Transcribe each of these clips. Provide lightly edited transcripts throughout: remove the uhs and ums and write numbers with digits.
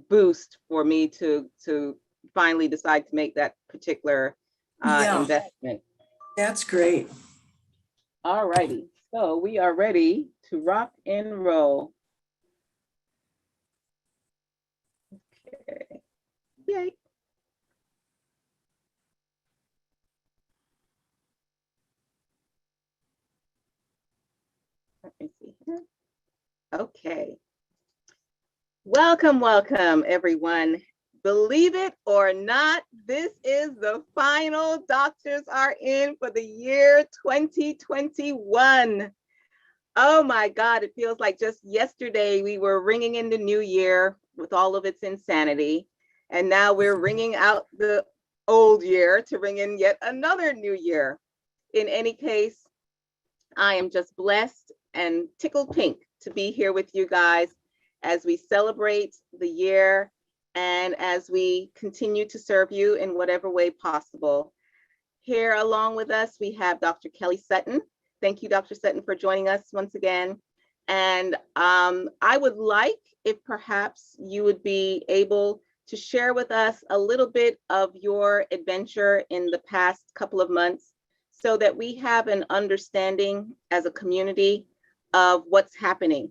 boost for me to finally decide to make that particular investment. That's great. All righty, so we are ready to rock and roll. Okay, yay. Let me see here. Okay. Welcome, welcome, everyone. Believe it or not, this is the final Doctors Are In for the year 2021. Oh my God, it feels like just yesterday we were ringing in the new year with all of its insanity. And now we're ringing out the old year to ring in yet another new year. In any case, I am just blessed and tickled pink to be here with you guys as we celebrate the year and as we continue to serve you in whatever way possible. Here along with us, we have Dr. Kelly Sutton. Thank you, Dr. Sutton, for joining us once again. And I would like if perhaps you would be able to share with us a little bit of your adventure in the past couple of months so that we have an understanding as a community of what's happening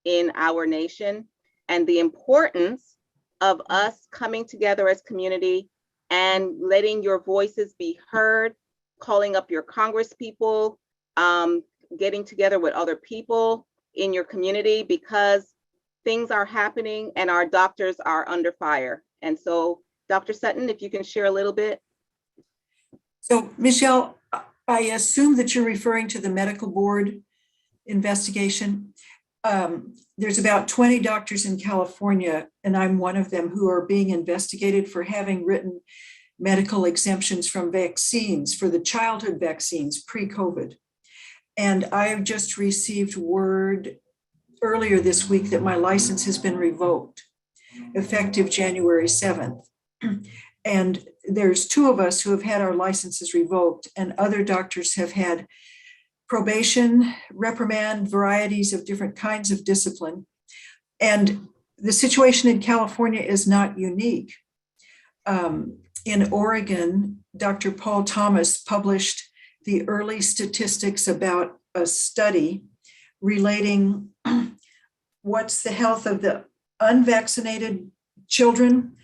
in our nation and the importance of us coming together as community and letting your voices be heard, calling up your congresspeople, getting together with other people in your community, because things are happening and our doctors are under fire. And so, Dr. Sutton, if you can share a little bit. So, Michelle, I assume that you're referring to the medical board investigation. There's about 20 doctors in California, and I'm one of them, who are being investigated for having written medical exemptions from vaccines, for the childhood vaccines pre-COVID. And I've just received word earlier this week that my license has been revoked, effective January 7th. And there's 2 of us who have had our licenses revoked, and other doctors have had probation, reprimand, varieties of different kinds of discipline. And the situation in California is not unique. In Oregon, Dr. Paul Thomas published the early statistics about a study relating what's the health of the unvaccinated children,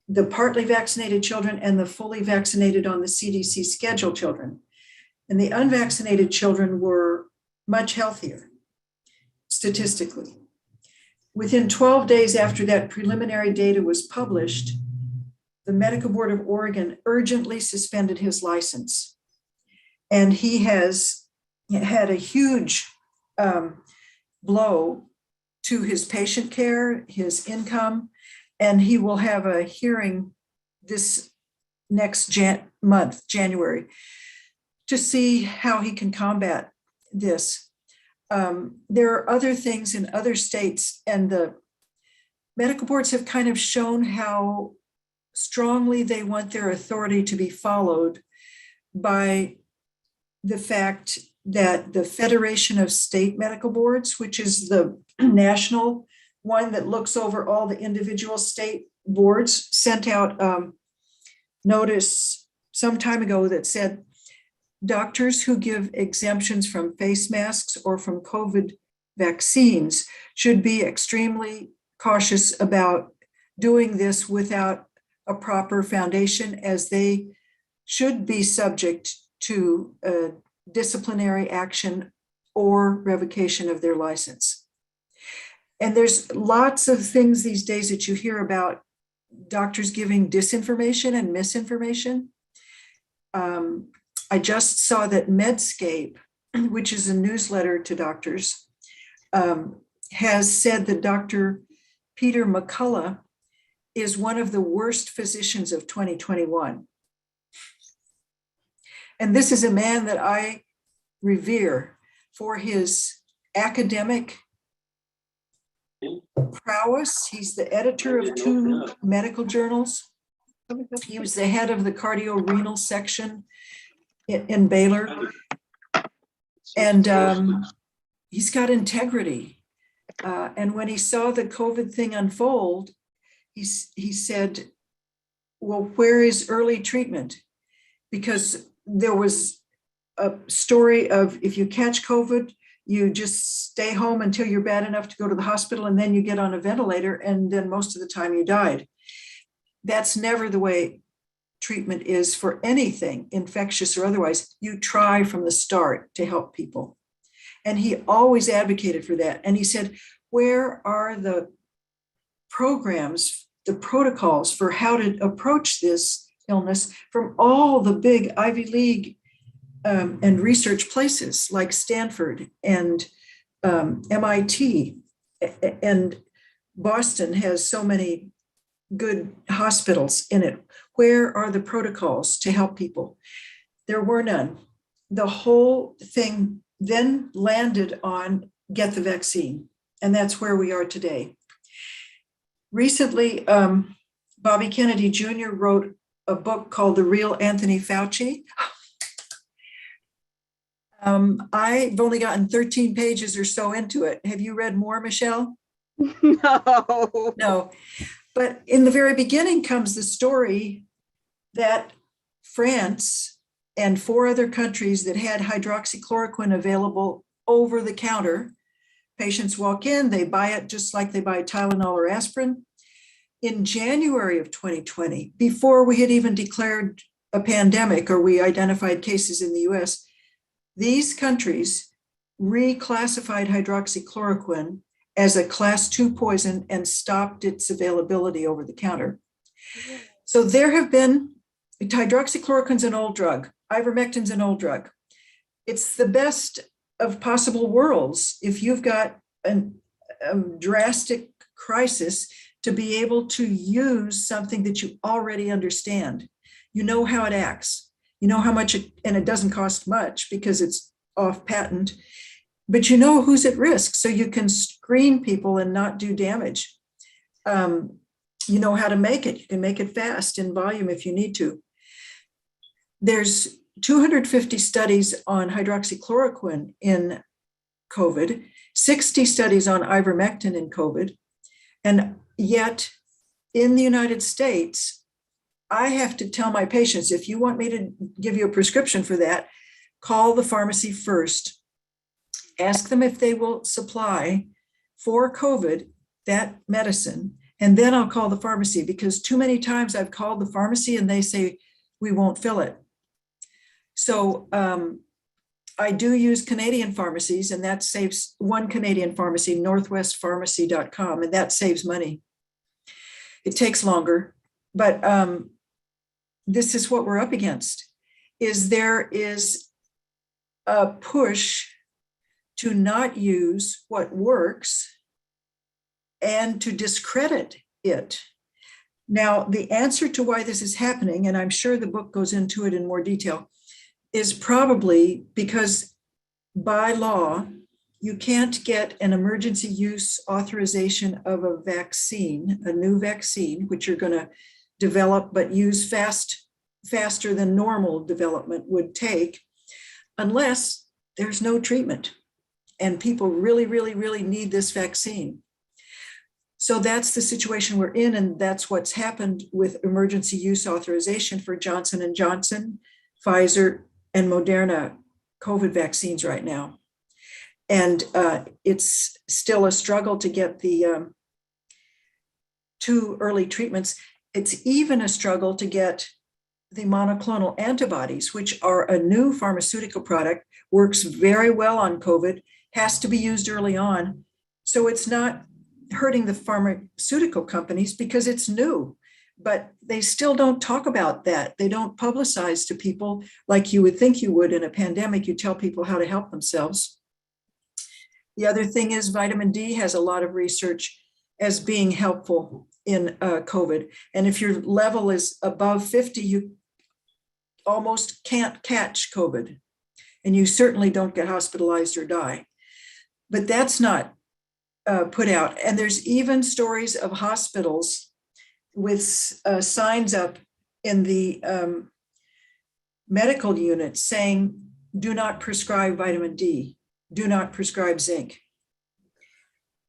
the partly vaccinated children, and the fully vaccinated on the CDC schedule children. And the unvaccinated children were much healthier, statistically. Within 12 days after that preliminary data was published, the Medical Board of Oregon urgently suspended his license. And he has had a huge blow to his patient care, his income, and he will have a hearing this next month, January, to see how he can combat this. There are other things in other states, and the medical boards have kind of shown how strongly they want their authority to be followed by the fact that the Federation of State Medical Boards, which is the national one that looks over all the individual state boards, sent out notice some time ago that said doctors who give exemptions from face masks or from COVID vaccines should be extremely cautious about doing this without a proper foundation, as they should be subject to disciplinary action or revocation of their license. And there's lots of things these days that you hear about doctors giving disinformation and misinformation. I just saw that Medscape, which is a newsletter to doctors, has said that Dr. Peter McCullough is one of the worst physicians of 2021. And this is a man that I revere for his academic prowess. He's the editor of 2 medical journals. He was the head of the cardiorenal section in Baylor. And he's got integrity. And when he saw the COVID thing unfold, he said, well, where is early treatment? Because there was a story of if you catch COVID, you just stay home until you're bad enough to go to the hospital, and then you get on a ventilator, and then most of the time you died. That's never the way treatment is for anything, infectious or otherwise. You try from the start to help people. And he always advocated for that. And he said, where are the programs, the protocols for how to approach this illness from all the big Ivy League and research places like Stanford and MIT, and Boston has so many good hospitals in it. Where are the protocols to help people? There were none. The whole thing then landed on get the vaccine, and that's where we are today. Recently, Bobby Kennedy Jr. wrote a book called The Real Anthony Fauci. I've only gotten 13 pages or so into it. Have you read more, Michelle? No. No. But in the very beginning comes the story that France and 4 other countries that had hydroxychloroquine available over the counter. Patients walk in, they buy it just like they buy Tylenol or aspirin. In January of 2020, before we had even declared a pandemic or we identified cases in the US, these countries reclassified hydroxychloroquine as a class 2 poison and stopped its availability over the counter. So there have been, hydroxychloroquine's an old drug, ivermectin's an old drug. It's the best of possible worlds if you've got a drastic crisis to be able to use something that you already understand. You know how it acts, you know how much and it doesn't cost much because it's off patent, but you know who's at risk, so you can screen people and not do damage. You know how to make it. You can make it fast in volume if you need to. There's 250 studies on hydroxychloroquine in COVID, 60 studies on ivermectin in COVID, and yet in the United States, I have to tell my patients, if you want me to give you a prescription for that, call the pharmacy first. Ask them if they will supply for COVID that medicine, and then I'll call the pharmacy, because too many times I've called the pharmacy and they say, we won't fill it. So I do use Canadian pharmacies, and that saves one Canadian pharmacy, northwestpharmacy.com, and that saves money. It takes longer, but this is what we're up against, is there is a push to not use what works and to discredit it. Now, the answer to why this is happening, and I'm sure the book goes into it in more detail, is probably because by law, you can't get an emergency use authorization of a vaccine, a new vaccine, which you're going to develop but use faster than normal development would take, unless there's no treatment and people really, really, really need this vaccine. So that's the situation we're in, and that's what's happened with emergency use authorization for Johnson & Johnson, Pfizer, and Moderna COVID vaccines right now. And it's still a struggle to get the 2 early treatments. It's even a struggle to get the monoclonal antibodies, which are a new pharmaceutical product, works very well on COVID, has to be used early on. So it's not hurting the pharmaceutical companies because it's new, but they still don't talk about that. They don't publicize to people like you would think you would in a pandemic. You tell people how to help themselves. The other thing is vitamin D has a lot of research as being helpful in COVID. And if your level is above 50, you almost can't catch COVID. And you certainly don't get hospitalized or die. But that's not put out. And there's even stories of hospitals with signs up in the medical unit saying, do not prescribe vitamin D, do not prescribe zinc.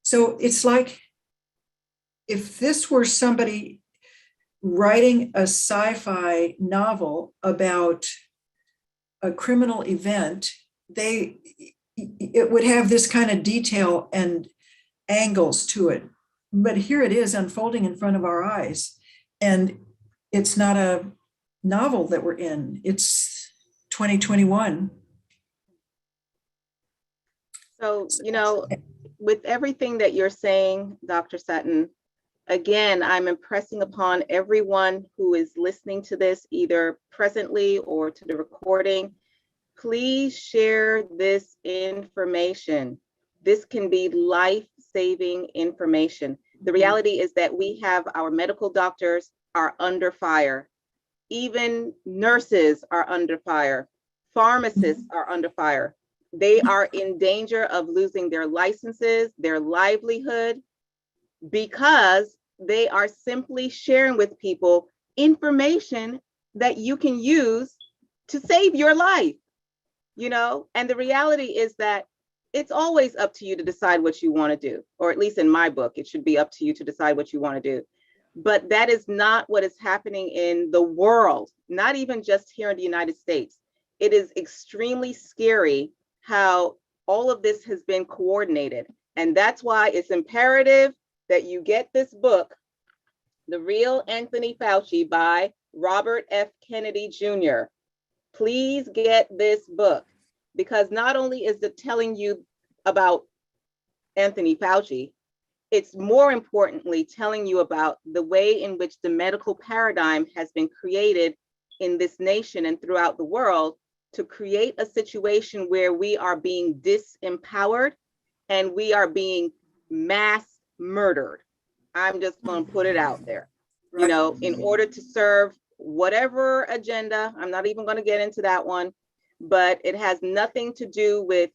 So it's like if this were somebody writing a sci-fi novel about a criminal event, it would have this kind of detail and angles to it. But here it is unfolding in front of our eyes. And it's not a novel that we're in. It's 2021. So, with everything that you're saying, Dr. Sutton, again, I'm impressing upon everyone who is listening to this, either presently or to the recording, please share this information. This can be life-saving information. The reality is that we have our medical doctors are under fire. Even nurses are under fire. Pharmacists are under fire. They are in danger of losing their licenses, their livelihood, because they are simply sharing with people information that you can use to save your life, And the reality is that it's always up to you to decide what you want to do, or at least in my book, it should be up to you to decide what you want to do. But that is not what is happening in the world, not even just here in the United States. It is extremely scary how all of this has been coordinated. And that's why it's imperative that you get this book, The Real Anthony Fauci by Robert F. Kennedy Jr. Please get this book, because not only is it telling you about Anthony Fauci, it's more importantly telling you about the way in which the medical paradigm has been created in this nation and throughout the world to create a situation where we are being disempowered and we are being mass murdered. I'm just going to put it out there, in order to serve whatever agenda. I'm not even going to get into that one, but it has nothing to do with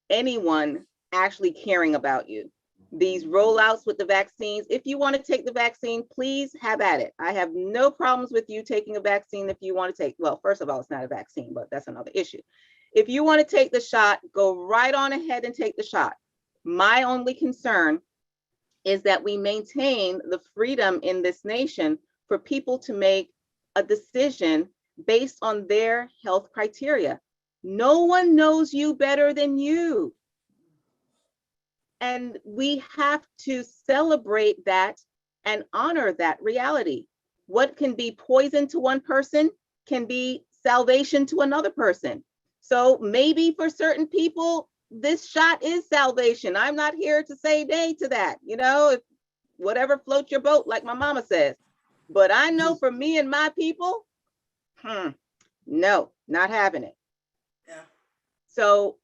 anyone actually caring about you. These rollouts with the vaccines, if you want to take the vaccine, please have at it. I have no problems with you taking a vaccine if you want to take, well, first of all, it's not a vaccine, but that's another issue. If you want to take the shot, go right on ahead and take the shot. My only concern is that we maintain the freedom in this nation for people to make a decision based on their health criteria. No one knows you better than you. And we have to celebrate that and honor that reality. What can be poison to one person can be salvation to another person. So maybe for certain people, this shot is salvation. I'm not here to say nay to that. If whatever floats your boat, like my mama says. But I know for me and my people, no, not having it. Yeah. So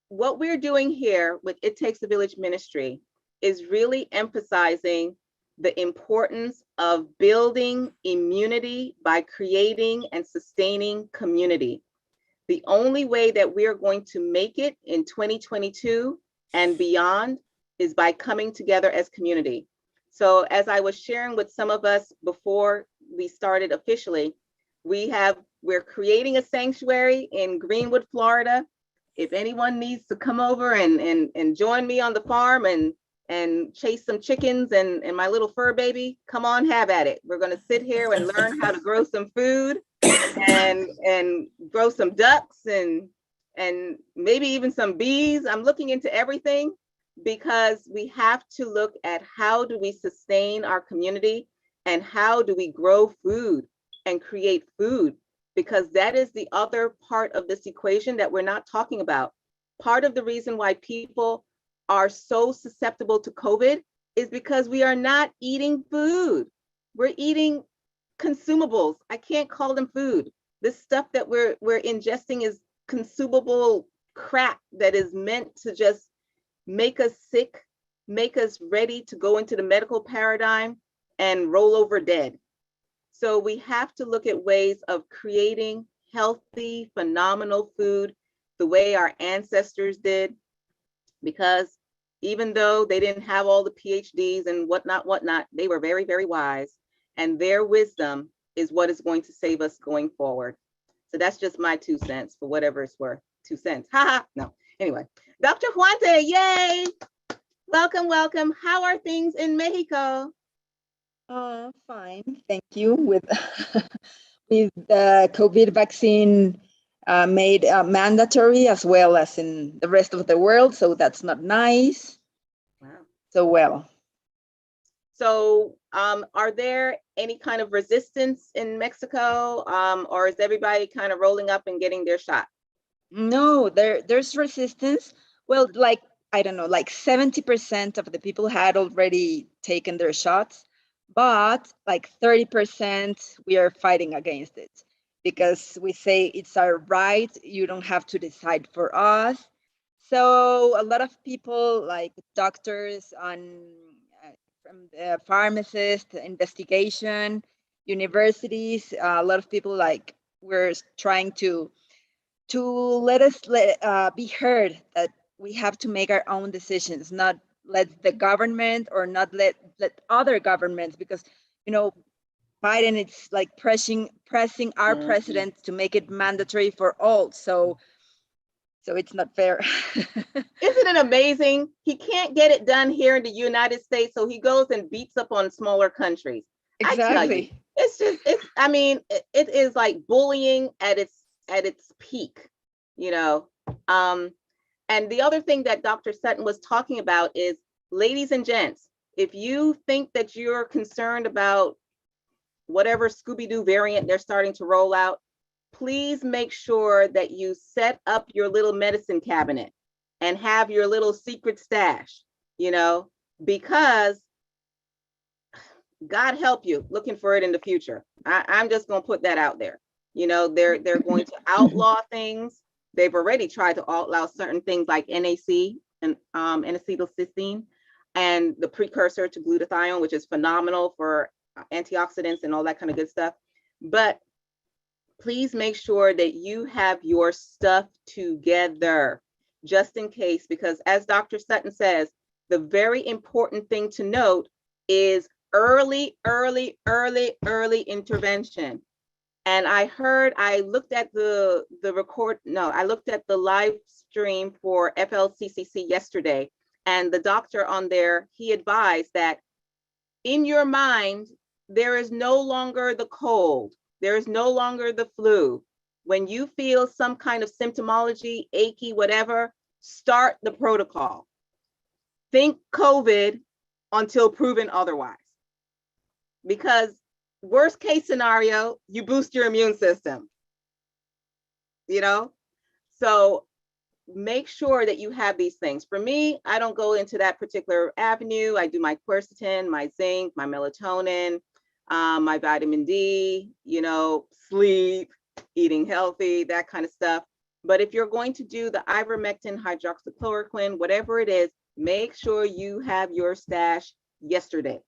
what we're doing here with It Takes a Village Ministry is really emphasizing the importance of building immunity by creating and sustaining community. The only way that we're going to make it in 2022 and beyond is by coming together as community. So as I was sharing with some of us before we started officially, we're creating a sanctuary in Greenwood, Florida. If anyone needs to come over and join me on the farm and chase some chickens and my little fur baby, come on, have at it. We're going to sit here and learn how to grow some food and grow some ducks and maybe even some bees. I'm looking into everything, because we have to look at how do we sustain our community and how do we grow food and create food, because that is the other part of this equation that we're not talking about. Part of the reason why people are so susceptible to COVID is because we are not eating food. We're eating consumables. I can't call them food. This stuff that we're ingesting is consumable crap that is meant to just make us sick, make us ready to go into the medical paradigm and roll over dead. So we have to look at ways of creating healthy, phenomenal food the way our ancestors did, because even though they didn't have all the PhDs and whatnot, they were very, very wise. And their wisdom is what is going to save us going forward. So that's just my 2 cents, for whatever it's worth. 2 cents. Ha ha. No. Anyway, Dr. Huante, yay. Welcome, welcome. How are things in Mexico? Fine, thank you. With with the COVID vaccine made mandatory as well as in the rest of the world, so that's not nice. Wow. So well. So, are there any kind of resistance in Mexico, or is everybody kind of rolling up and getting their shot? No, there's resistance. Well, like I don't know, like 70% of the people had already taken their shots, but like 30% we are fighting against it because we say it's our right. You don't have to decide for us. So a lot of people, like doctors on from the pharmacist investigation, universities, a lot of people like we're trying to let us be heard that we have to make our own decisions, not let the government or not let other governments, because you know Biden it's like pressing our president to make it mandatory for all. So it's not fair. Isn't it amazing? He can't get it done here in the United States, so he goes and beats up on smaller countries. I tell you, Exactly. it's just I mean, it is like bullying at its peak, you know. Um, and the other thing that Dr. Sutton was talking about is, ladies and gents, if you think that you're concerned about whatever Scooby-Doo variant they're starting to roll out, please make sure that you set up your little medicine cabinet and have your little secret stash, you know, because God help you looking for it in the future. I'm just going to put that out there. You know, they're going to outlaw things. They've already tried to outlaw certain things like NAC and N-acetylcysteine, and the precursor to glutathione, which is phenomenal for antioxidants and all that kind of good stuff. But please make sure that you have your stuff together just in case, because as Dr. Sutton says, the very important thing to note is early intervention. And I looked at the I looked at the live stream for FLCCC yesterday, and the doctor on there, he advised that in your mind, there is no longer the cold, there is no longer the flu. When you feel some kind of symptomology, achy, whatever, start the protocol. Think COVID until proven otherwise. Because worst case scenario, you boost your immune system, you know? So make sure that you have these things. For me, I don't go into that particular avenue. I do my quercetin, my zinc, my melatonin, my vitamin D, you know, sleep, eating healthy, that kind of stuff. But if you're going to do the ivermectin, hydroxychloroquine, whatever it is, make sure you have your stash yesterday.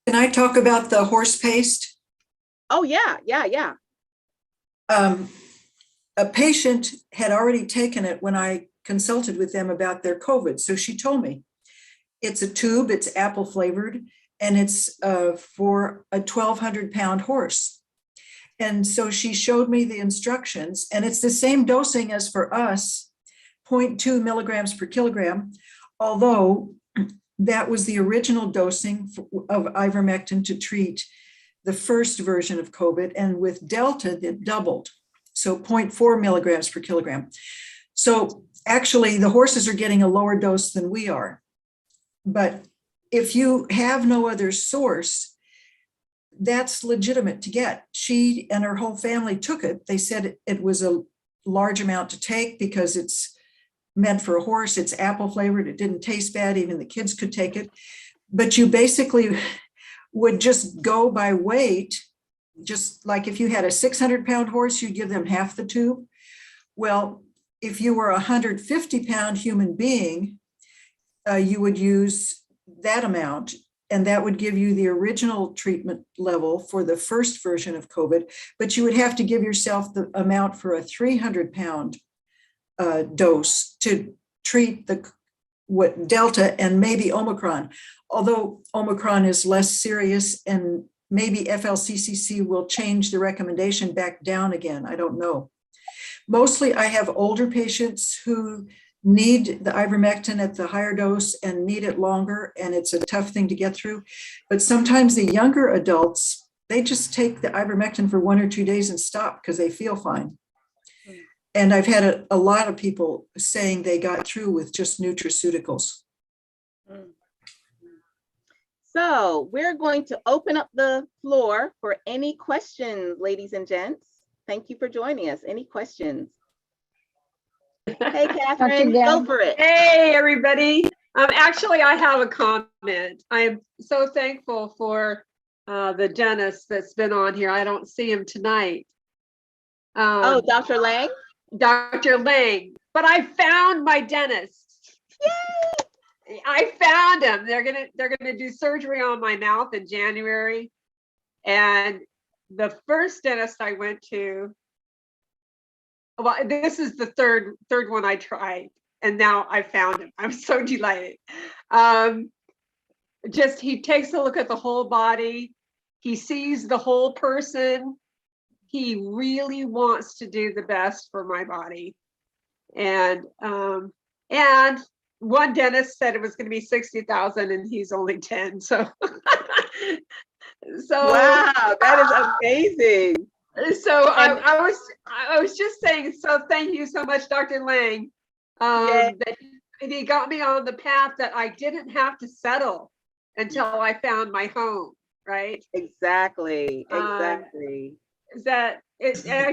Can I talk about the horse paste? Oh, yeah. A patient had already taken it when I consulted with them about their COVID. So she told me it's a tube, it's apple flavored, and it's for a 1,200-pound horse. And so she showed me the instructions, and it's the same dosing as for us, 0.2 milligrams per kilogram, although that was the original dosing of ivermectin to treat the first version of COVID, and with Delta, it doubled. So 0.4 milligrams per kilogram. So actually, the horses are getting a lower dose than we are. But if you have no other source, that's legitimate to get. She and her whole family took it. They said it was a large amount to take because it's meant for a horse. It's apple flavored. It didn't taste bad. Even the kids could take it. But you basically would just go by weight. Just like if you had a 600-pound horse, you'd give them half the tube. Well, if you were a 150-pound human being, you would use that amount, and that would give you the original treatment level for the first version of COVID, but you would have to give yourself the amount for a 300-pound dose to treat what Delta and maybe Omicron, although Omicron is less serious, and maybe FLCCC will change the recommendation back down again. I don't know. Mostly I have older patients who need the ivermectin at the higher dose and need it longer, and it's a tough thing to get through. But sometimes the younger adults, they just take the ivermectin for 1 or 2 days and stop because they feel fine. And I've had a lot of people saying they got through with just nutraceuticals. So we're going to open up the floor for any questions, ladies and gents. Thank you for joining us. Any questions? Hey, Catherine, go for it. Hey, everybody. Actually, I have a comment. I'm so thankful for the dentist that's been on here. I don't see him tonight. Oh, Dr. Laing? Dr. Laing. But I found my dentist. Yay! I found him. They're gonna do surgery on my mouth in January. And the first dentist I went to, well, this is the third one I tried, and now I found him. I'm so delighted. Just he takes a look at the whole body. He sees the whole person. He really wants to do the best for my body. And one dentist said it was going to be 60,000, and he's only 10. So, Wow, that is amazing. So I was just saying, so thank you so much, Dr. Laing, that he got me on the path that I didn't have to settle until I found my home, right? Exactly. I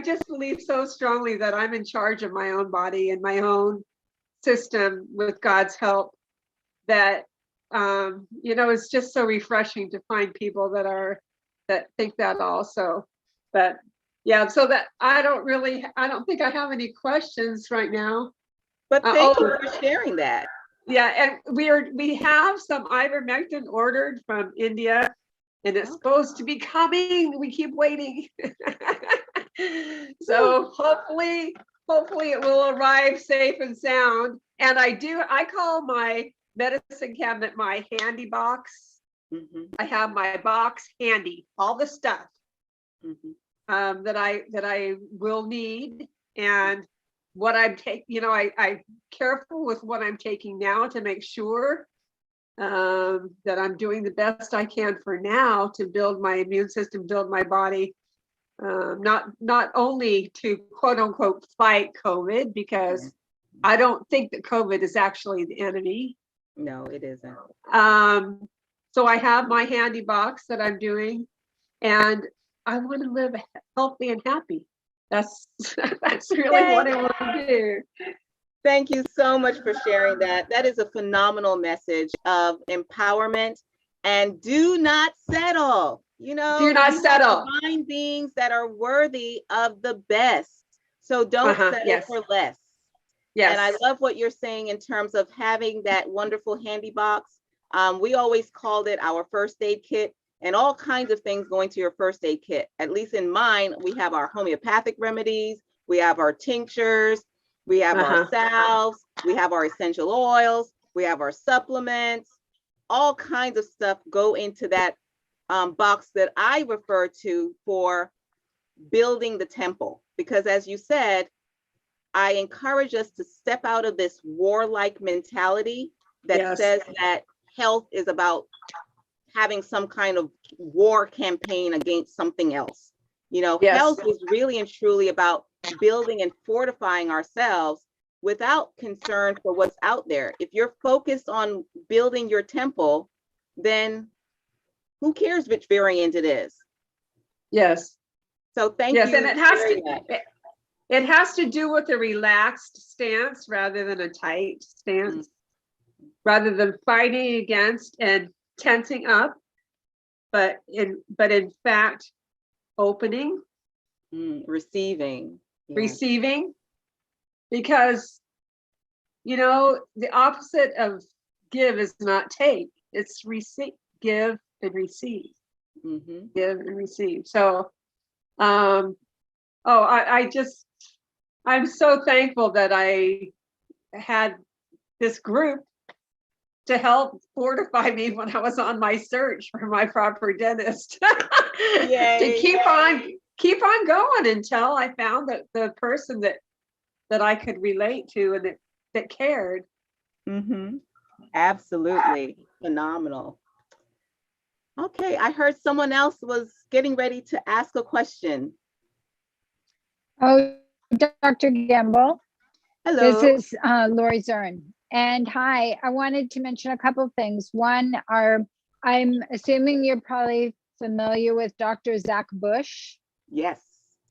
just believe so strongly that I'm in charge of my own body and my own system with God's help, that it's just so refreshing to find people that think that also. But yeah, so that I don't think I have any questions right now. But thank you for sharing that. Yeah, and we have some ivermectin ordered from India, and it's supposed to be coming. We keep waiting. So hopefully it will arrive safe and sound. And I call my medicine cabinet my handy box. Mm-hmm. I have my box handy, all the stuff. Mm-hmm. that I will need, and what I'm taking. I'm careful with what I'm taking now to make sure that I'm doing the best I can for now to build my immune system, build my body, not only to quote unquote fight COVID, because I don't think that COVID is actually the enemy. No, it isn't. So I have my handy box that I'm doing, and I want to live healthy and happy. That's really what I want to do. Thank you so much for sharing that. That is a phenomenal message of empowerment, and do not settle. Do not settle. Find beings that are worthy of the best. So don't settle for less. Yes. And I love what you're saying in terms of having that wonderful handy box. We always called it our first aid kit, and all kinds of things going to your first aid kit. At least in mine, we have our homeopathic remedies, we have our tinctures, we have our salves, we have our essential oils, we have our supplements, all kinds of stuff go into that box that I refer to for building the temple. Because as you said, I encourage us to step out of this warlike mentality that says that health is about having some kind of war campaign against something else. Health is really and truly about building and fortifying ourselves without concern for what's out there. If you're focused on building your temple, then who cares which variant it is? Yes. So thank you. And it has to do with a relaxed stance rather than a tight stance, rather than fighting against and tensing up, but in fact opening, receiving, because the opposite of give is not take, it's receive. Give and receive. Give and receive. So I'm so thankful that I had this group to help fortify me when I was on my search for my proper dentist. To keep on going until I found the person that I could relate to, and that cared. Mm-hmm. Absolutely phenomenal. Okay, I heard someone else was getting ready to ask a question. Oh, Dr. Gamble, this Hello. is Lori Zern. And hi, I wanted to mention a couple things. One, I'm assuming you're probably familiar with Dr. Zach Bush, Yes.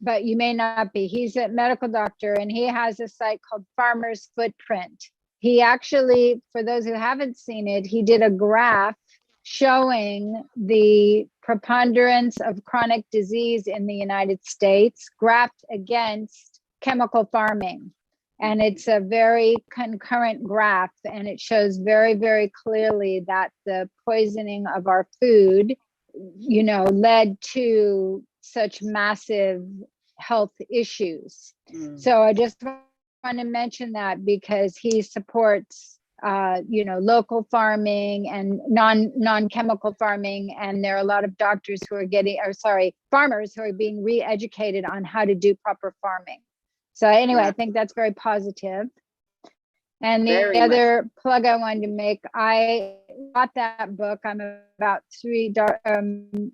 but you may not be. He's a medical doctor and he has a site called Farmer's Footprint. He actually, for those who haven't seen it, he did a graph showing the preponderance of chronic disease in the United States graphed against chemical farming. And it's a very concurrent graph, and it shows very, very clearly that the poisoning of our food, led to such massive health issues. So I just want to mention that because he supports local farming and non-chemical farming, and there are a lot of doctors who are farmers who are being re-educated on how to do proper farming. So anyway, I think that's very positive. And the other plug I wanted to make, I bought that book. I'm about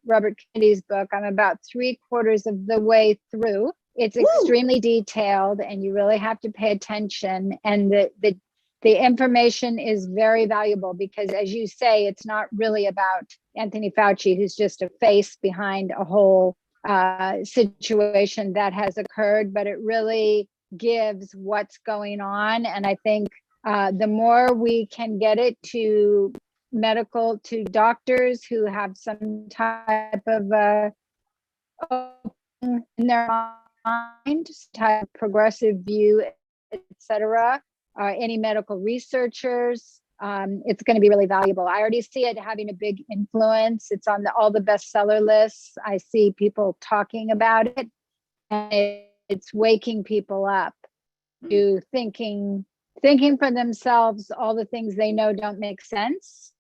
Robert Kennedy's book. I'm about 3/4 of the way through. It's extremely detailed, and you really have to pay attention. And the information is very valuable because, as you say, it's not really about Anthony Fauci, who's just a face behind a whole situation that has occurred, but it really gives what's going on. And I think the more we can get it to doctors who have some type of in their mind, type of progressive view, etc., any medical researchers, it's going to be really valuable. I already see it having a big influence. It's on all the bestseller lists. I see people talking about it, and it's waking people up to thinking for themselves all the things they know don't make sense,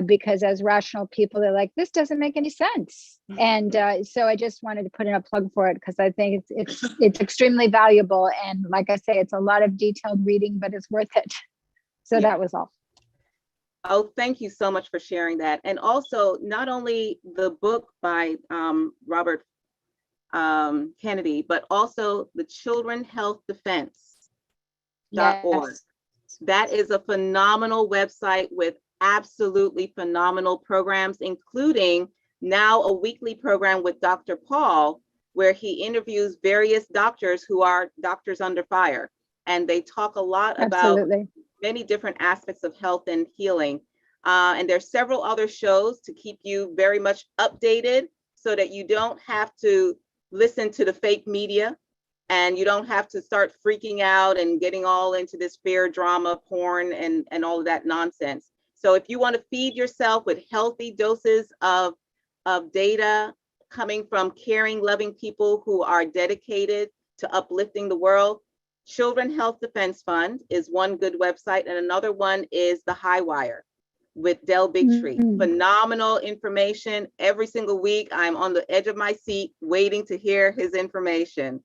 because as rational people, they're like, this doesn't make any sense. And so I just wanted to put in a plug for it because I think it's extremely valuable. And like I say, it's a lot of detailed reading, but it's worth it. So that was all. Oh, thank you so much for sharing that. And also, not only the book by Robert Kennedy, but also the Children Health Defense.org. Yes. That is a phenomenal website with absolutely phenomenal programs, including now a weekly program with Dr. Paul, where he interviews various doctors who are doctors under fire. And they talk a lot about many different aspects of health and healing. And there's several other shows to keep you very much updated so that you don't have to listen to the fake media and you don't have to start freaking out and getting all into this fear, drama, porn, and all of that nonsense. So if you want to feed yourself with healthy doses of data coming from caring, loving people who are dedicated to uplifting the world, Children Health Defense Fund is one good website, and another one is the High Wire with Del Bigtree. Phenomenal information. Every single week, I'm on the edge of my seat waiting to hear his information.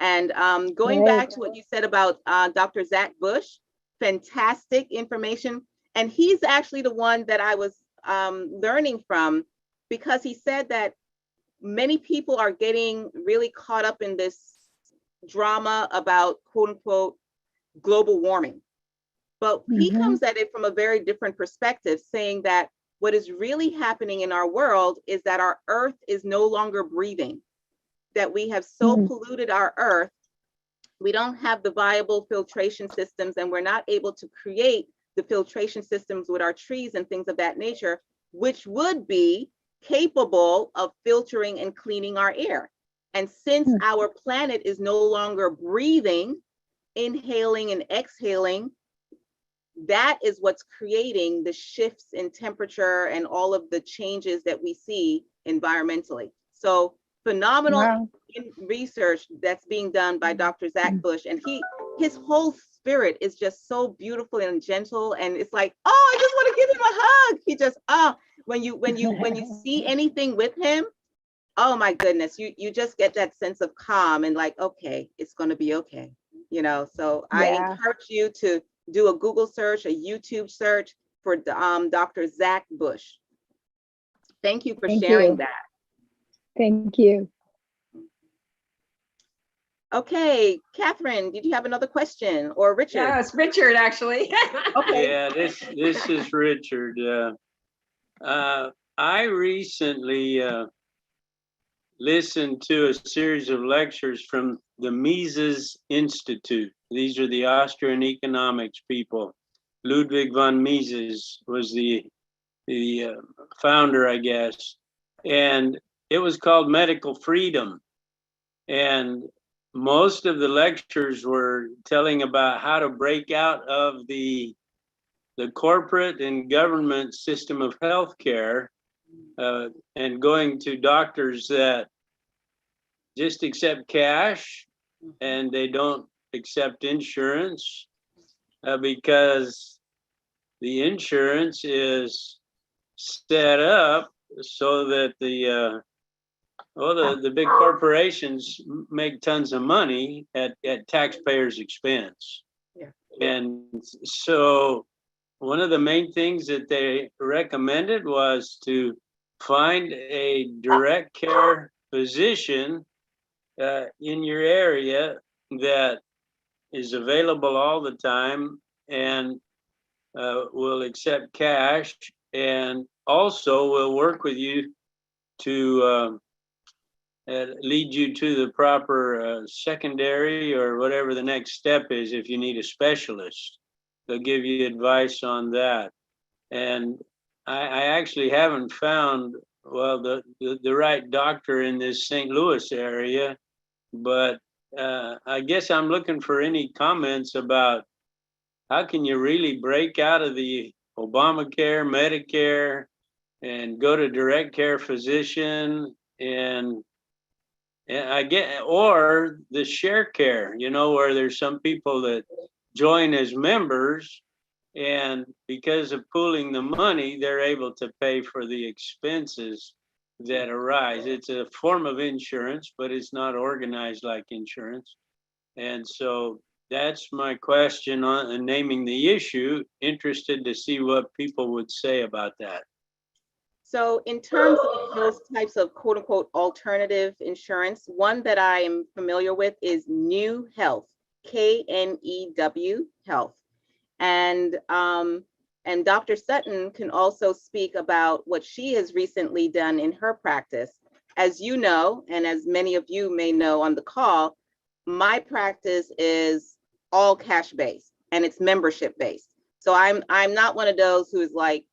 And going back to what you said about Dr. Zach Bush, fantastic information. And he's actually the one that I was learning from, because he said that many people are getting really caught up in this drama about quote unquote global warming. But he comes at it from a very different perspective, saying that what is really happening in our world is that our earth is no longer breathing, that we have so polluted our earth, we don't have the viable filtration systems, and we're not able to create the filtration systems with our trees and things of that nature, which would be capable of filtering and cleaning our air. And since our planet is no longer breathing, inhaling and exhaling, that is what's creating the shifts in temperature and all of the changes that we see environmentally. So phenomenal research that's being done by Dr. Zach Bush, and his whole spirit is just so beautiful and gentle, and it's like, oh, I just want to give him a hug. He just when you see anything with him, oh my goodness, you just get that sense of calm and like, okay, it's going to be okay, So I encourage you to do a Google search, a YouTube search for Dr. Zach Bush. Thank you for sharing that. Thank you. Okay, Catherine, did you have another question, or Richard? Yes, Richard, actually. Okay. Yeah, this is Richard. I recently listened to a series of lectures from the Mises Institute. These are the Austrian economics people. Ludwig von Mises was the founder, I guess, and it was called Medical Freedom. And most of the lectures were telling about how to break out of the corporate and government system of healthcare, and going to doctors that just accept cash and they don't accept insurance, because the insurance is set up so that the big corporations make tons of money at taxpayers' expense. Yeah. And so one of the main things that they recommended was to find a direct care physician in your area that is available all the time and will accept cash, and also will work with you to lead you to the proper secondary or whatever the next step is if you need a specialist. They'll give you advice on that. And I actually haven't found, well, the right doctor in this St. Louis area, but I guess I'm looking for any comments about how can you really break out of the Obamacare, Medicare, and go to direct care physician, and I get, or the share care, you know, where there's some people that join as members, and because of pooling the money, they're able to pay for the expenses that arise. It's a form of insurance, but it's not organized like insurance. And so that's my question on naming the issue. Interested to see what people would say about that. So in terms of those types of quote unquote alternative insurance, one that I am familiar with is New Health, KNEW Health. And Dr. Sutton can also speak about what she has recently done in her practice. As you know, and as many of you may know on the call, my practice is all cash based and it's membership based. So I'm not one of those who is like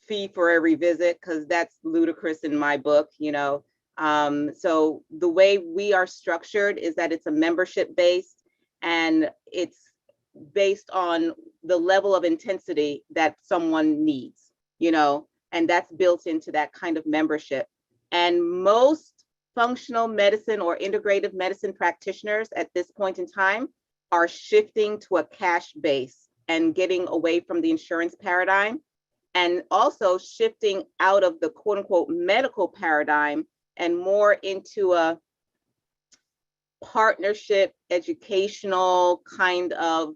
fee for every visit, because that's ludicrous in my book, you know. So the way we are structured is that it's a membership based, and it's based on the level of intensity that someone needs, you know, and that's built into that kind of membership. And most functional medicine or integrative medicine practitioners at this point in time are shifting to a cash base and getting away from the insurance paradigm, and also shifting out of the quote unquote medical paradigm and more into a partnership, educational kind of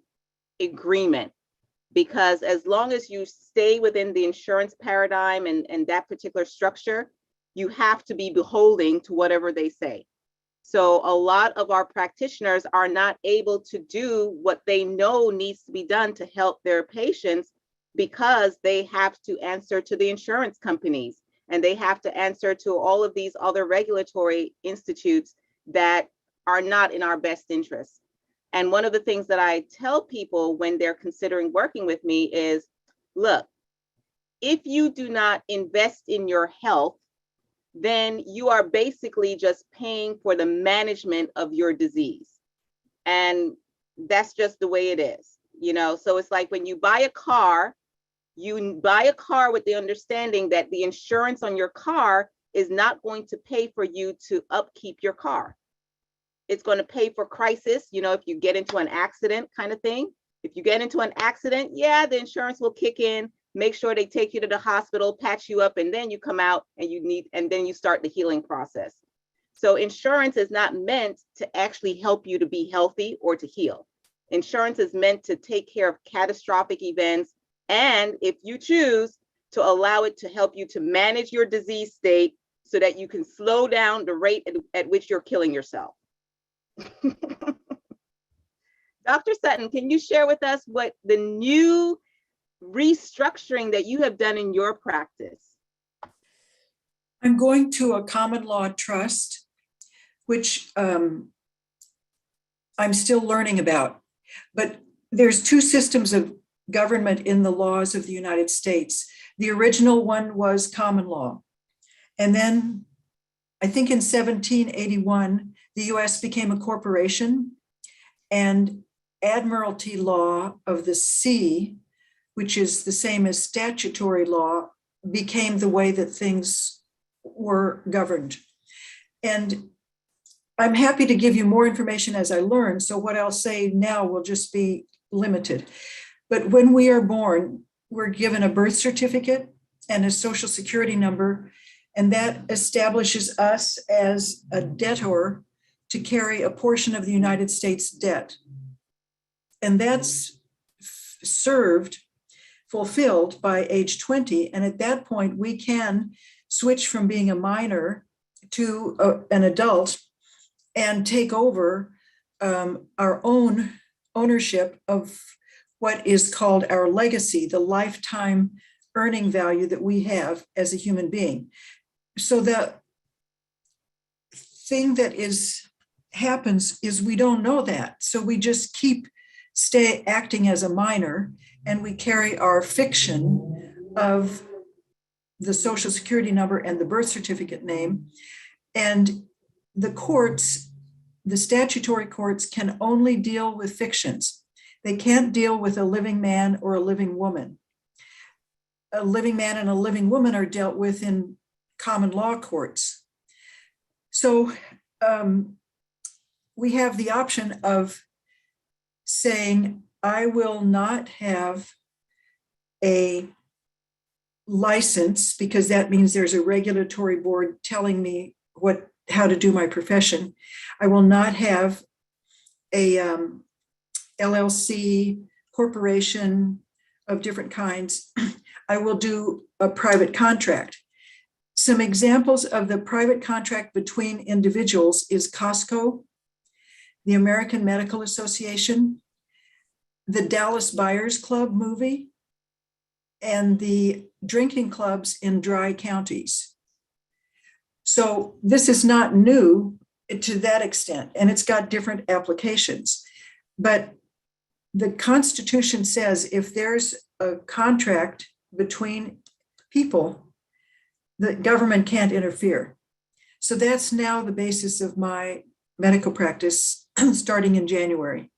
agreement. Because as long as you stay within the insurance paradigm and that particular structure, you have to be beholden to whatever they say. So a lot of our practitioners are not able to do what they know needs to be done to help their patients, because they have to answer to the insurance companies, and they have to answer to all of these other regulatory institutes that are not in our best interest. And one of the things that I tell people when they're considering working with me is, look, if you do not invest in your health, then you are basically just paying for the management of your disease. And that's just the way it is, you know. So it's like when you buy a car, you buy a car with the understanding that the insurance on your car is not going to pay for you to upkeep your car. It's going to pay for crisis, you know, if you get into an accident kind of thing. If you get into an accident, yeah, the insurance will kick in, make sure they take you to the hospital, patch you up, and then you come out and then you start the healing process. So insurance is not meant to actually help you to be healthy or to heal. Insurance is meant to take care of catastrophic events, and if you choose, to allow it to help you to manage your disease state so that you can slow down the rate at which you're killing yourself. Dr. Sutton, can you share with us what the new restructuring that you have done in your practice? I'm going to a common law trust, which I'm still learning about. But there's two systems of government in the laws of the United States. The original one was common law. And then I think in 1781, the US became a corporation, and admiralty law of the sea, which is the same as statutory law, became the way that things were governed. And I'm happy to give you more information as I learn. So what I'll say now will just be limited. But when we are born, we're given a birth certificate and a social security number, and that establishes us as a debtor to carry a portion of the United States debt. And that's fulfilled by age 20. And at that point, we can switch from being a minor to an adult and take over our own ownership of what is called our legacy, the lifetime earning value that we have as a human being. So the thing that happens is we don't know that. So we just stay acting as a minor, and we carry our fiction of the social security number and the birth certificate name. And the courts, the statutory courts, can only deal with fictions. They can't deal with a living man or a living woman. A living man and a living woman are dealt with in common law courts. So we have the option of saying, I will not have a license, because that means there's a regulatory board telling me how to do my profession. I will not have a LLC, corporation of different kinds. I will do a private contract. Some examples of the private contract between individuals is Costco, the American Medical Association, the Dallas Buyers Club movie, and the drinking clubs in dry counties. So this is not new to that extent, and it's got different applications. But the Constitution says if there's a contract between people, the government can't interfere. So that's now the basis of my medical practice starting in January,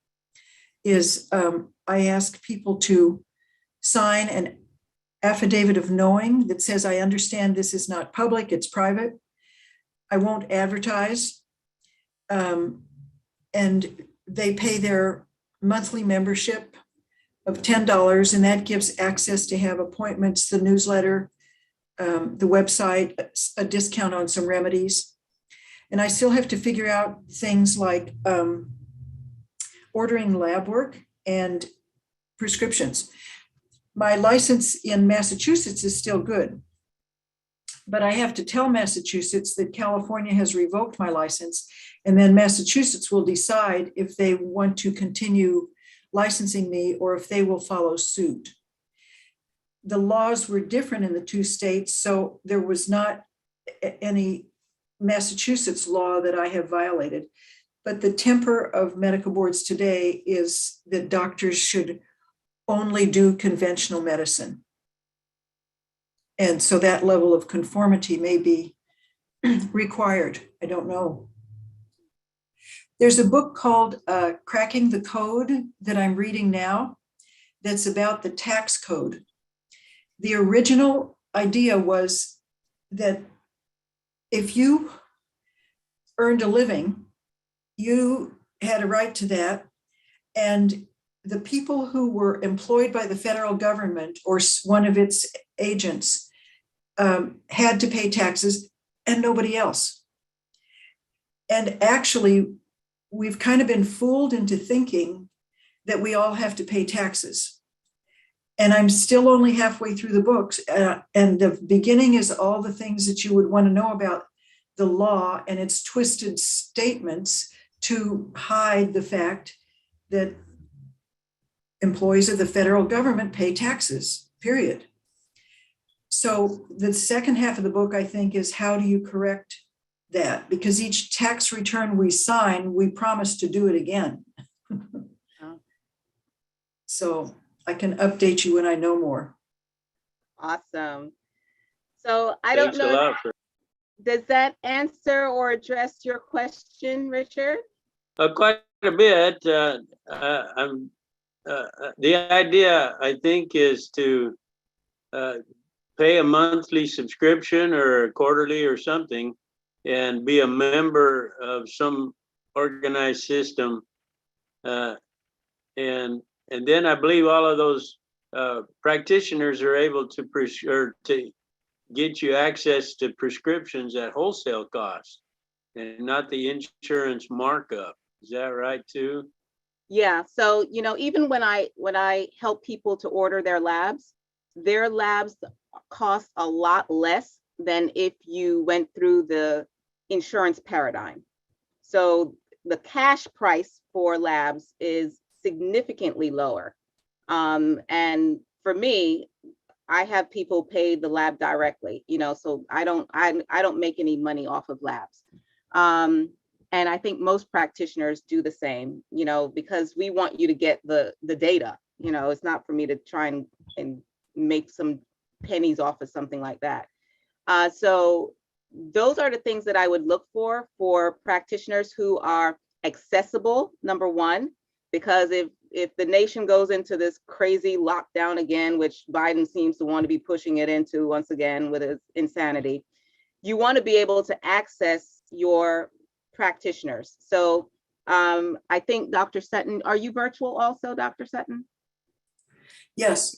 is I ask people to sign an affidavit of knowing that says, I understand this is not public, it's private. I won't advertise. And they pay their monthly membership of $10, and that gives access to have appointments, the newsletter, the website, a discount on some remedies. And I still have to figure out things like ordering lab work and prescriptions. My license in Massachusetts is still good, but I have to tell Massachusetts that California has revoked my license, and then Massachusetts will decide if they want to continue licensing me or if they will follow suit. The laws were different in the two states, so there was not any Massachusetts law that I have violated. But the temper of medical boards today is that doctors should only do conventional medicine. And so that level of conformity may be required. I don't know. There's a book called Cracking the Code that I'm reading now that's about the tax code. The original idea was that if you earned a living, you had a right to that. And the people who were employed by the federal government or one of its agents had to pay taxes, and nobody else. And actually, we've kind of been fooled into thinking that we all have to pay taxes. And I'm still only halfway through the books. And the beginning is all the things that you would want to know about the law and its twisted statements to hide the fact that employees of the federal government pay taxes, period. So the second half of the book, I think, is how do you correct that? Because each tax return we sign, we promise to do it again. So I can update you when I know more. Awesome. So I don't Thanks a know, lot for does that answer or address your question, Richard? quite a bit. The idea, I think, is to pay a monthly subscription or a quarterly or something and be a member of some organized system. And then I believe all of those practitioners are able to get you access to prescriptions at wholesale cost and not the insurance markup. Is that right too? Yeah. So, you know, even when I help people to order their labs cost a lot less than if you went through the insurance paradigm. So the cash price for labs is significantly lower. And for me, I have people pay the lab directly, you know, so I don't make any money off of labs. And I think most practitioners do the same, you know, because we want you to get the data, you know, it's not for me to try and make some pennies off of something like that. So those are the things that I would look for practitioners who are accessible, number one, because if the nation goes into this crazy lockdown again, which Biden seems to want to be pushing it into once again with his insanity, you want to be able to access your practitioners. So I think Dr. Sutton, are you virtual also, Dr. Sutton? Yes.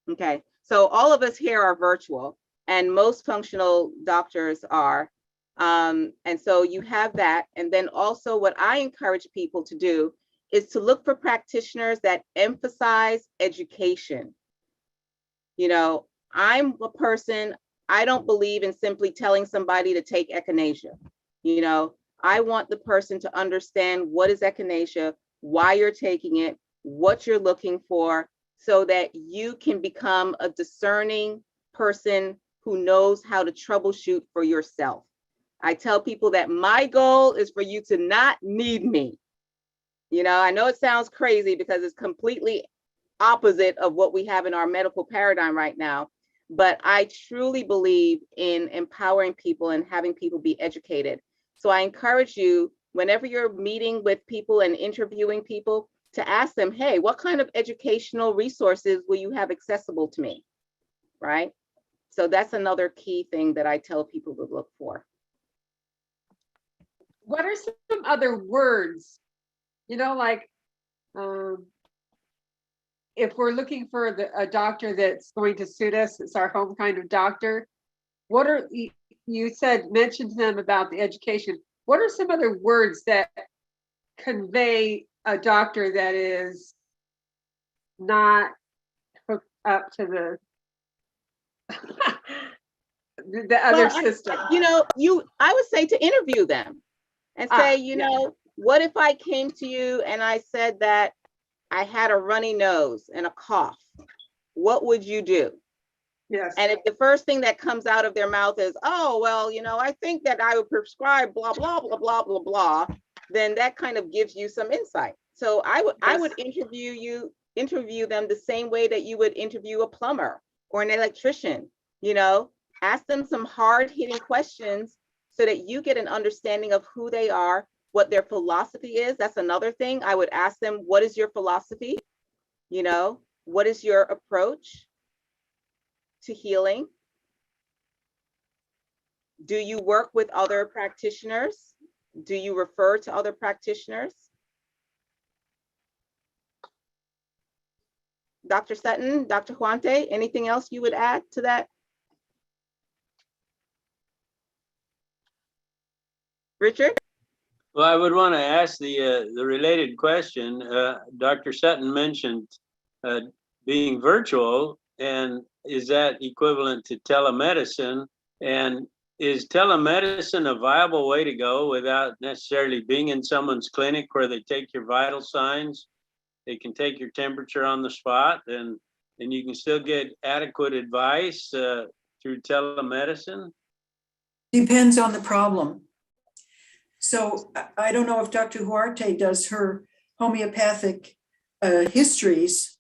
Okay, so all of us here are virtual and most functional doctors are. And so you have that. And then also what I encourage people to do is to look for practitioners that emphasize education. You know, I'm a person, I don't believe in simply telling somebody to take echinacea. You know, I want the person to understand what is echinacea, why you're taking it, what you're looking for, so that you can become a discerning person who knows how to troubleshoot for yourself. I tell people that my goal is for you to not need me. You know, I know it sounds crazy because it's completely opposite of what we have in our medical paradigm right now, but I truly believe in empowering people and having people be educated. So I encourage you, whenever you're meeting with people and interviewing people, to ask them, hey, what kind of educational resources will you have accessible to me, right? So that's another key thing that I tell people to look for. What are some other words, you know, like if we're looking for a doctor that's going to suit us, it's our home kind of doctor, what are, you said, mention to them about the education. What are some other words that convey a doctor that is not hooked up to the other system? You know, I would say to interview them and say, you know, what if I came to you and I said that I had a runny nose and a cough? What would you do? Yes. And if the first thing that comes out of their mouth is, oh, well, you know, I think that I would prescribe blah, blah, blah, blah, blah, blah, then that kind of gives you some insight. So I would interview them the same way that you would interview a plumber or an electrician. You know, ask them some hard-hitting questions so that you get an understanding of who they are, what their philosophy is. That's another thing. I would ask them, what is your philosophy? You know, what is your approach to healing? Do you work with other practitioners? Do you refer to other practitioners? Dr. Sutton, Dr. Huante, anything else you would add to that? Richard? Well, I would want to ask the related question. Dr. Sutton mentioned being virtual, and is that equivalent to telemedicine? And is telemedicine a viable way to go without necessarily being in someone's clinic where they take your vital signs? They can take your temperature on the spot, and you can still get adequate advice through telemedicine? Depends on the problem. So I don't know if Dr. Huarte does her homeopathic histories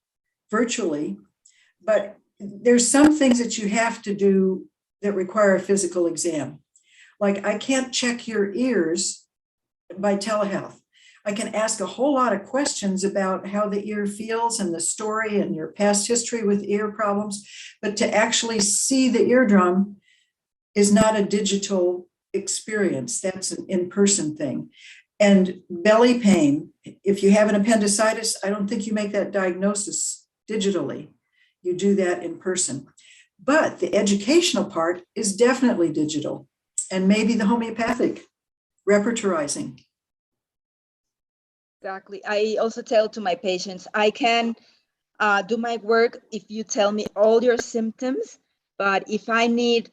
virtually, but there's some things that you have to do that require a physical exam. Like I can't check your ears by telehealth. I can ask a whole lot of questions about how the ear feels and the story and your past history with ear problems, but to actually see the eardrum is not a digital experience. That's an in-person thing. And belly pain, if you have an appendicitis, I don't think you make that diagnosis digitally. You do that in person. But the educational part is definitely digital, and maybe the homeopathic repertorizing. Exactly. I also tell to my patients, I can do my work if you tell me all your symptoms, but if I need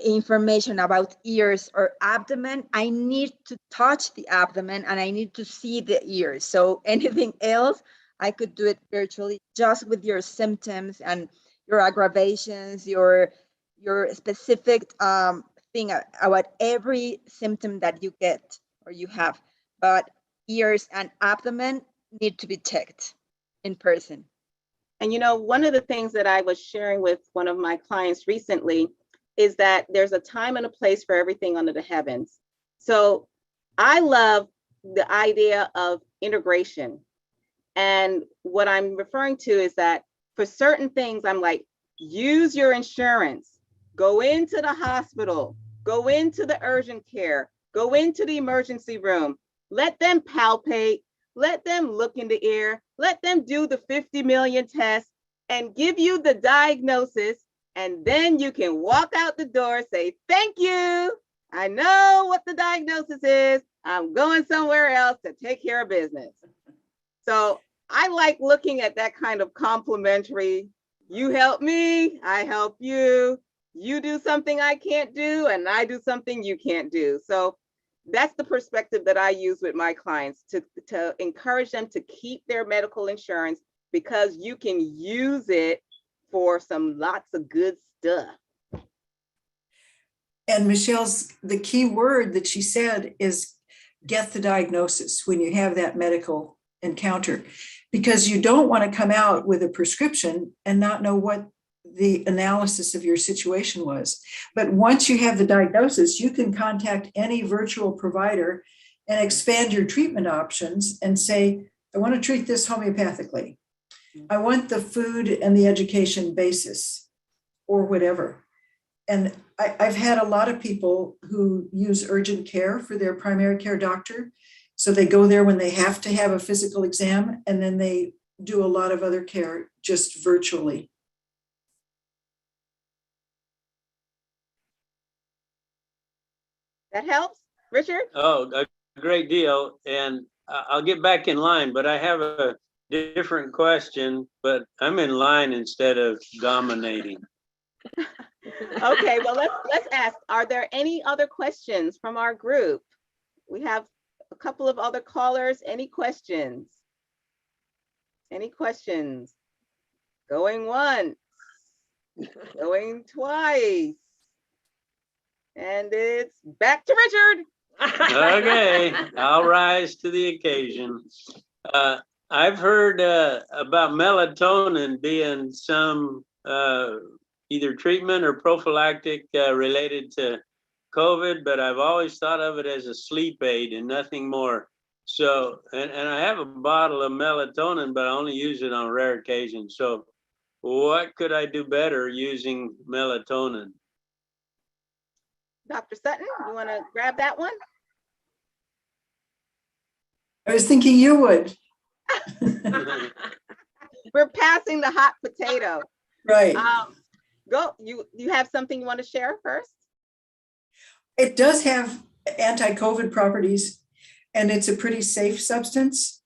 information about ears or abdomen, I need to touch the abdomen and I need to see the ears. So anything else, I could do it virtually just with your symptoms and your aggravations, your specific thing about every symptom that you get or you have. But ears and abdomen need to be checked in person. And you know, one of the things that I was sharing with one of my clients recently is that there's a time and a place for everything under the heavens. So I love the idea of integration. And what I'm referring to is that for certain things, I'm like, use your insurance, go into the hospital, go into the urgent care, go into the emergency room, let them palpate, let them look in the ear, let them do the 50 million tests and give you the diagnosis. And then you can walk out the door, say, thank you. I know what the diagnosis is. I'm going somewhere else to take care of business. So I like looking at that kind of complementary. You help me, I help you. You do something I can't do, and I do something you can't do. So that's the perspective that I use with my clients to encourage them to keep their medical insurance, because you can use it for some lots of good stuff. And Michelle's, the key word that she said is get the diagnosis when you have that medical encounter, because you don't want to come out with a prescription and not know what the analysis of your situation was. But once you have the diagnosis, you can contact any virtual provider and expand your treatment options and say, I want to treat this homeopathically. I want the food and the education basis or whatever. And I've had a lot of people who use urgent care for their primary care doctor. So they go there when they have to have a physical exam, and then they do a lot of other care just virtually. That helps, Richard? Oh, a great deal. And I'll get back in line, but I have a different question, but I'm in line instead of dominating. Okay, well, let's ask, are there any other questions from our group? We have a couple of other callers. Any questions? Any questions? Going once, going twice. And it's back to Richard. Okay, I'll rise to the occasion. I've heard about melatonin being some either treatment or prophylactic related to COVID, but I've always thought of it as a sleep aid and nothing more. So, and I have a bottle of melatonin, but I only use it on rare occasions. So what could I do better using melatonin? Dr. Sutton, you want to grab that one? I was thinking you would. We're passing the hot potato. Right. Go. You have something you want to share first? It does have anti-COVID properties. and it's a pretty safe substance.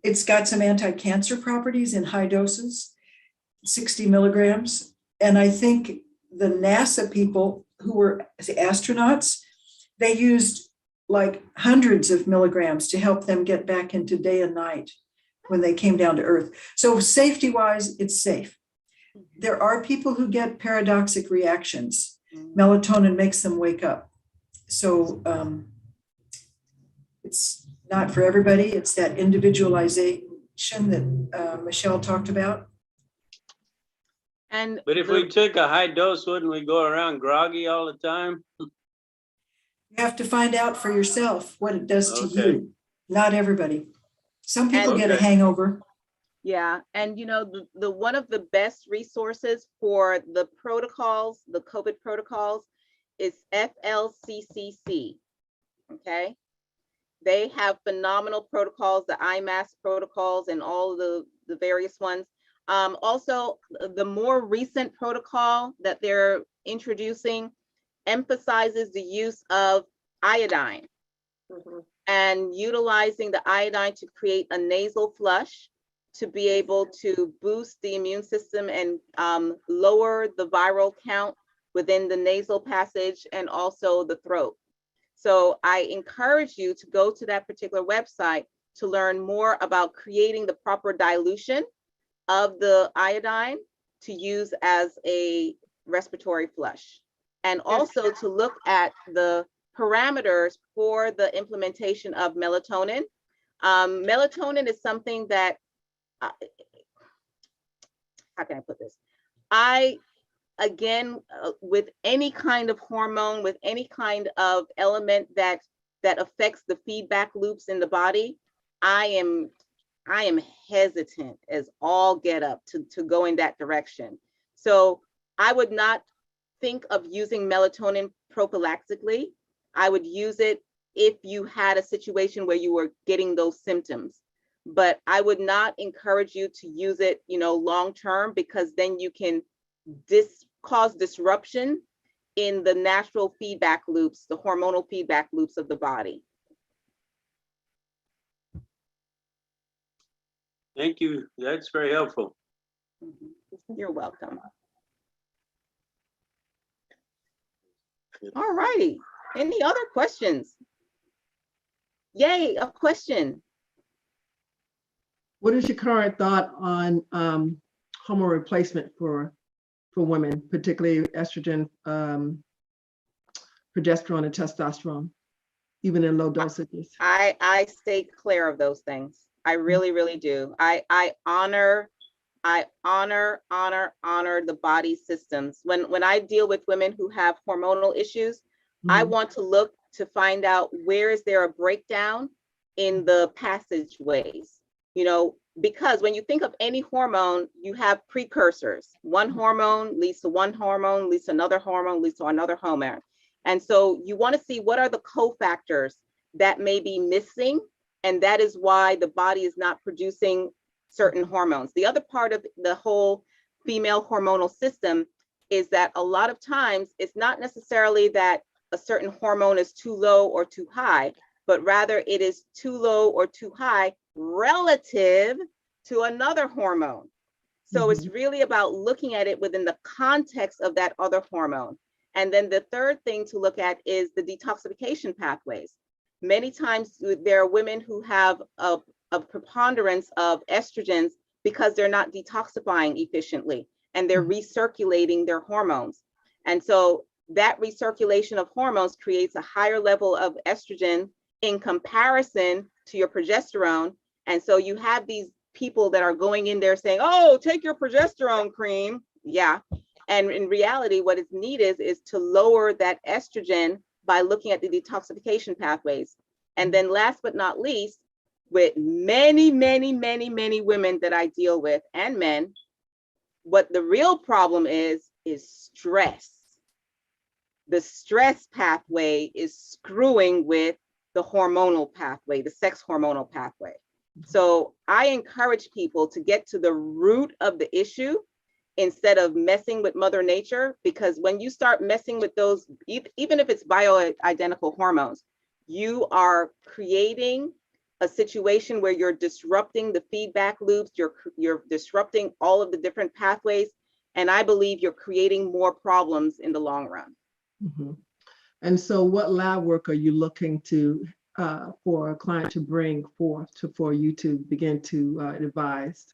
It's got some anti-cancer properties in high doses, 60 milligrams. And I think the NASA people who were the astronauts, they used like hundreds of milligrams to help them get back into day and night when they came down to Earth. So safety-wise, it's safe. There are people who get paradoxic reactions. Melatonin makes them wake up. So it's not for everybody. It's that individualization that Michelle talked about. But if we took a high dose, wouldn't we go around groggy all the time? You have to find out for yourself what it does to you. Not everybody. Some people get a hangover. Yeah, and you know, the one of the best resources for the protocols, the COVID protocols, is FLCCC. Okay, they have phenomenal protocols, the IMAS protocols, and all the various ones. Also, the more recent protocol that they're introducing emphasizes the use of iodine and utilizing the iodine to create a nasal flush to be able to boost the immune system and lower the viral count within the nasal passage and also the throat. So I encourage you to go to that particular website to learn more about creating the proper dilution of the iodine to use as a respiratory flush, and also to look at the parameters for the implementation of melatonin. Melatonin is something that, how can I put this? Again, with any kind of hormone, with any kind of element that affects the feedback loops in the body, I am hesitant as all get up to go in that direction. So I would not think of using melatonin prophylactically. I would use it if you had a situation where you were getting those symptoms, but I would not encourage you to use it, you know, long term, because then you can cause disruption in the natural feedback loops, the hormonal feedback loops of the body. Thank you. That's very helpful. You're welcome. All righty. Any other questions? Yay, a question. What is your current thought on hormone replacement for women, particularly estrogen, progesterone, and testosterone, even in low dosages? I stay clear of those things. I really, really do. I honor the body systems. When I deal with women who have hormonal issues, I want to look to find out where is there a breakdown in the passageways, you know, because when you think of any hormone, you have precursors. One hormone leads to one hormone, leads to another hormone, leads to another hormone. And so you want to see what are the cofactors that may be missing, and that is why the body is not producing certain hormones. The other part of the whole female hormonal system is that a lot of times it's not necessarily that a certain hormone is too low or too high, but rather it is too low or too high relative to another hormone. So it's really about looking at it within the context of that other hormone. And then the third thing to look at is the detoxification pathways. Many times there are women who have a preponderance of estrogens because they're not detoxifying efficiently and they're recirculating their hormones. And so that recirculation of hormones creates a higher level of estrogen in comparison to your progesterone. And so you have these people that are going in there saying, oh, take your progesterone cream. Yeah. And in reality, what is needed is to lower that estrogen by looking at the detoxification pathways. And then last but not least, with many women that I deal with and men, what the real problem is stress. The stress pathway is screwing with the hormonal pathway, the sex hormonal pathway. So I encourage people to get to the root of the issue instead of messing with Mother Nature, because when you start messing with those, even if it's bioidentical hormones, you are creating a situation where you're disrupting the feedback loops, you're disrupting all of the different pathways, and I believe you're creating more problems in the long run. Mhm. And so what lab work are you looking to, for a client to bring forth for you to begin to advise?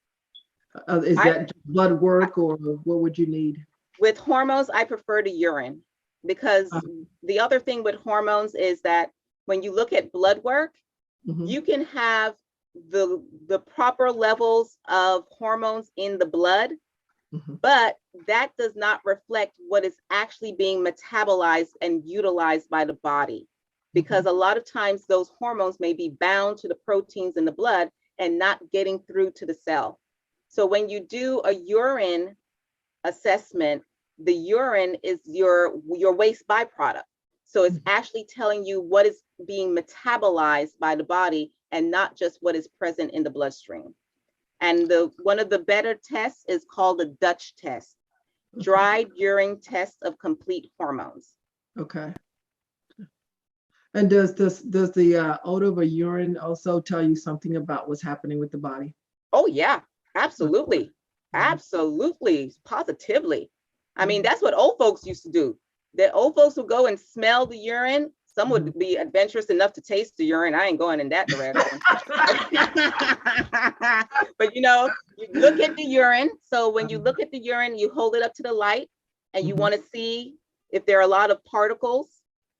Is that blood work, or what would you need? With hormones, I prefer the urine, because the other thing with hormones is that when you look at blood work, Mhm. you can have the proper levels of hormones in the blood, Mhm. but that does not reflect what is actually being metabolized and utilized by the body. Because a lot of times those hormones may be bound to the proteins in the blood and not getting through to the cell. So when you do a urine assessment, the urine is your waste byproduct. So it's actually telling you what is being metabolized by the body and not just what is present in the bloodstream. And one of the better tests is called the Dutch test, dried urine test of complete hormones. Okay. And does the odor of a urine also tell you something about what's happening with the body? Oh yeah, absolutely. Absolutely, positively. I mean, that's what old folks used to do. The old folks would go and smell the urine. Some would be adventurous enough to taste the urine. I ain't going in that direction. But you know, you look at the urine. So when you look at the urine, you hold it up to the light and you want to see if there are a lot of particles,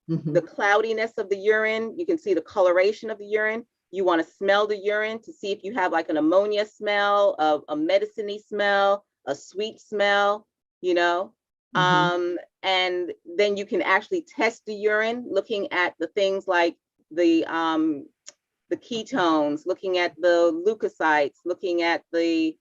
the cloudiness of the urine. You can see the coloration of the urine. You want to smell the urine to see if you have like an ammonia smell, a medicine-y smell, a sweet smell, you know. And then you can actually test the urine, looking at the things like the ketones, looking at the leukocytes, looking at the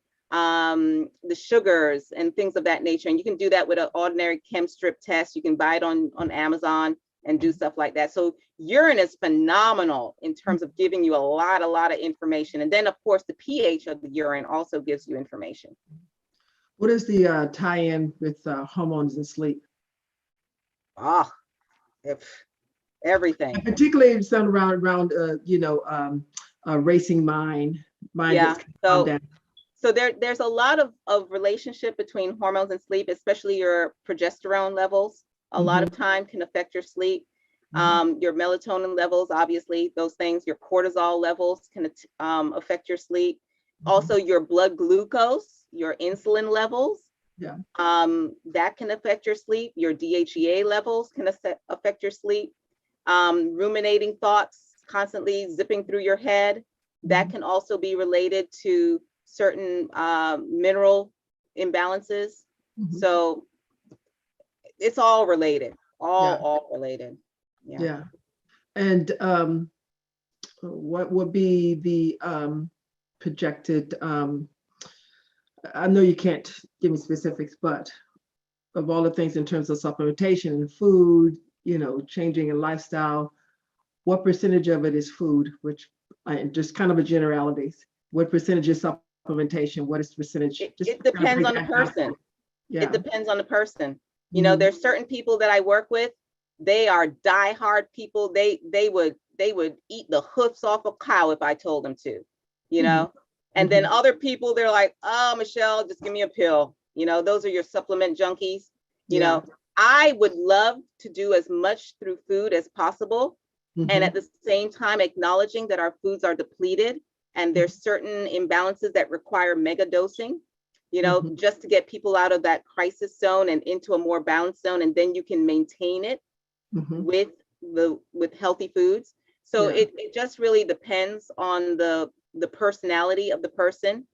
sugars and things of that nature. And you can do that with an ordinary chem strip test. You can buy it on Amazon and do stuff like that. So urine is phenomenal in terms of giving you a lot of information. And then of course the pH of the urine also gives you information. What is the tie-in with hormones and sleep? Everything. And particularly some around racing mind. Yeah. So there's a lot of relationship between hormones and sleep, especially your progesterone levels. A lot of time can affect your sleep. Your melatonin levels, obviously, those things. Your cortisol levels can affect your sleep. Also, your blood glucose, your insulin levels. Yeah. That can affect your sleep. Your DHEA levels can affect your sleep. Ruminating thoughts, constantly zipping through your head, that can also be related to certain mineral imbalances. So it's all related, all related. Yeah. And what would be the projected, I know you can't give me specifics, but of all the things in terms of supplementation and food, you know, changing in lifestyle, what percentage of it is food, which just kind of a generalities, what percentage is supplementation, what is the percentage? It depends on the person. It depends on the person. You know, there's certain people that I work with, they are diehard people. They would eat the hoofs off a cow if I told them to, you know. And then other people, they're like, oh, Michelle, just give me a pill. You know, those are your supplement junkies. You know, I would love to do as much through food as possible. And at the same time, acknowledging that our foods are depleted and there's certain imbalances that require mega dosing, you know, just to get people out of that crisis zone and into a more balanced zone. And then you can maintain it with healthy foods. So it just really depends on the personality of the person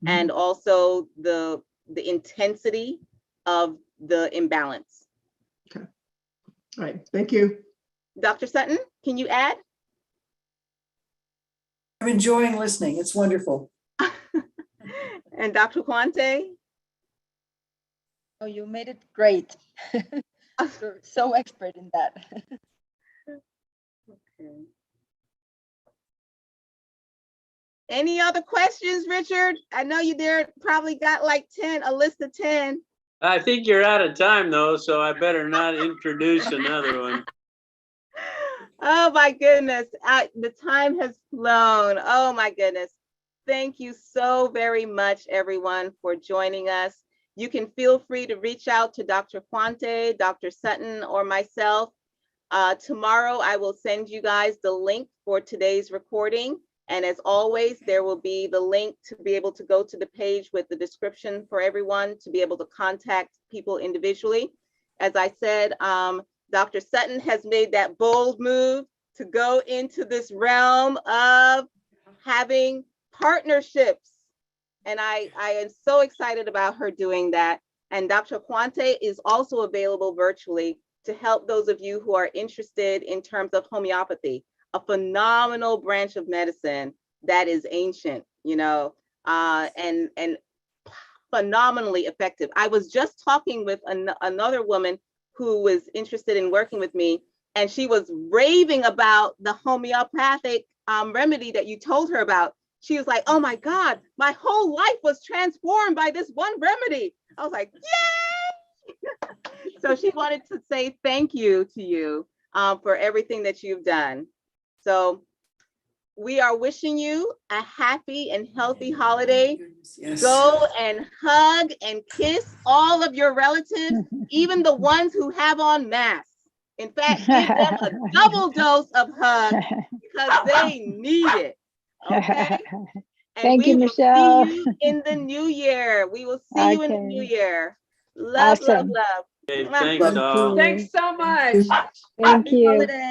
and also the intensity of the imbalance. Okay. All right. Thank you. Dr. Sutton, can you add? I'm enjoying listening. It's wonderful. And Dr. Huante? Oh, you made it great. You're so expert in that. Okay. Any other questions, Richard? I know you there probably got like a list of 10. I think you're out of time though, so I better not introduce another one. Oh my goodness. The time has flown. Oh my goodness. Thank you so very much, everyone, for joining us. You can feel free to reach out to Dr. Huante, Dr. Sutton, or myself. Tomorrow, I will send you guys the link for today's recording. And as always, there will be the link to be able to go to the page with the description for everyone to be able to contact people individually. As I said, Dr. Sutton has made that bold move to go into this realm of having partnerships. And I am so excited about her doing that. And Dr. Huante is also available virtually to help those of you who are interested in terms of homeopathy, a phenomenal branch of medicine that is ancient, you know, and phenomenally effective. I was just talking with another woman who was interested in working with me, and she was raving about the homeopathic remedy that you told her about. She was like, oh my God, my whole life was transformed by this one remedy. I was like, yay! So she wanted to say thank you to you for everything that you've done. So we are wishing you a happy and healthy holiday. Yes. Go and hug and kiss all of your relatives, even the ones who have on masks. In fact, give them a double dose of hug because they need it. Okay. And Thank you, we will Michelle. see you in the new year. We will see you in the Okay. new year. Love, love, Awesome. love. Okay, Mwah. thanks all. Thanks so much. Thank Happy you. holiday.